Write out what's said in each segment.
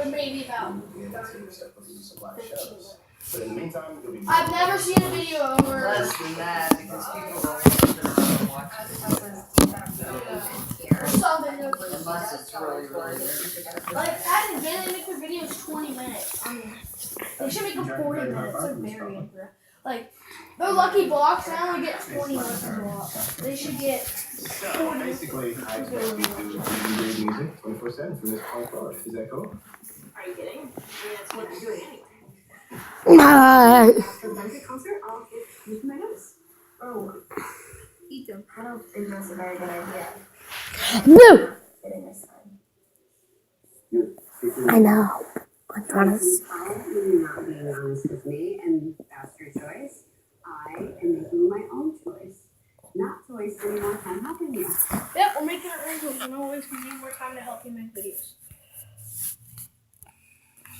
maybe about And that's gonna start putting some live shows. But in the meantime, you'll be. I've never seen a video where Less than that because people don't sit around and watch something unless it's really good. like at the beginning they make their videos 20 minutes. I mean, they should make them 40 minutes. They're very interesting. Like they're Lucky Blocks. They only get 20 Lucky Blocks. They should get 40. Basically, I expect you to do great music 24/7 for this part. Is that cool? Are you kidding? I mean, that's what you're doing anyway. After the benefit concert, I'll give you my notes. Oh, Eat them. I don't think that's a very good idea. No! Getting this time. I know. I promise. You're not being honest with me, and that's your choice. I am making my own choice. Not to waste any more time helping you. Yep, we're making our own videos. No waste any more time to help you make videos.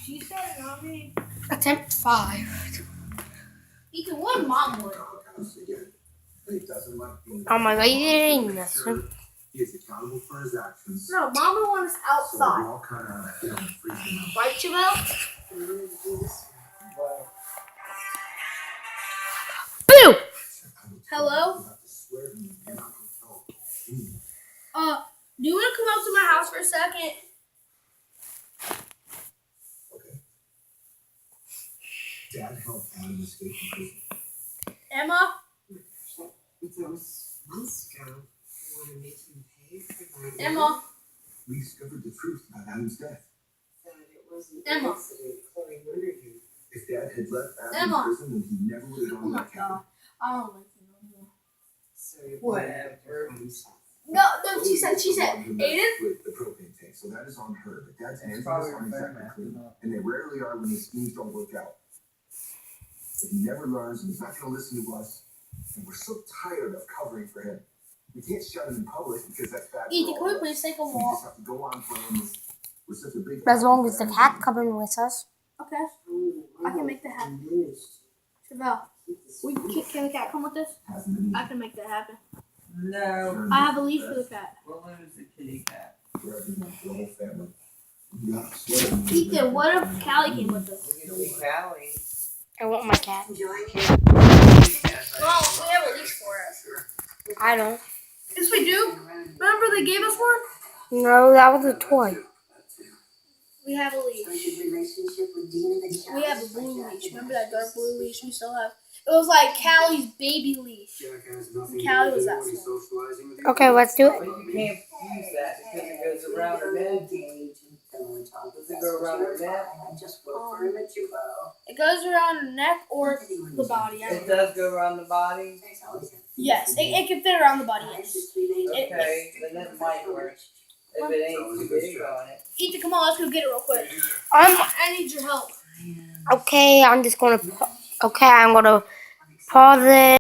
She said not me. Attempt 5. Ethan, what mom would? Oh my god, you didn't miss him. He is accountable for his actions. No, Mama wants us outside. So we're all kind of freaking out. Right, Jamel? Boo! Hello? Do you want to come up to my house for a second? Okay. Dad helped Adam escape from prison. Emma? That was months ago. You want to make him pay for that? Emma? We discovered the truth about Adam's death. That it wasn't Emma. an accident. Chloe murdered him. If Dad had left Adam Emma. in prison, then he never would have Oh gone to my that cabin. god. I don't like you no more. So you're Whatever. No, she said, Aiden? With the propane tank, so that is on her. But Dad's hands Probably aren't exactly fair, clean, man. and they rarely are when his schemes don't work out. But he never learns, and he's not going to listen to us. And we're so tired of covering for him. We can't shut him in public because that's bad. Ethan, for can we all of please us. take a We walk? just have to go on playing. We're such a big. As long as the cat coming with us. Okay. I can make that happen. Chevelle, can the cat come with us? Hasn't been I can make that happen. No. I have a leash for the cat. We'll lose the kitty cat. for everyone, for the whole family. Yeah, swear. Ethan, what if Callie came with us? We can be Callie. I want my cat. Well, we have a leash for it. I don't. Yes, we do. Remember they gave us one? No, that was a toy. We have a leash. Relationship with Dean and We have a blue leash. Remember that dark blue leash we still have? It was like Callie's baby leash. Callie was that small. Okay, let's do But it. you can't use that because it goes around her neck. Does it go around her neck? It goes around the neck or the body. I don't It know. does go around the body. Yes, it can fit around the body, yes. Okay, then it might work. If it ain't too big on it. Ethan, come on, let's go get it real quick. I'm I need your help. okay. I'm just gonna. Okay, I'm gonna pause it.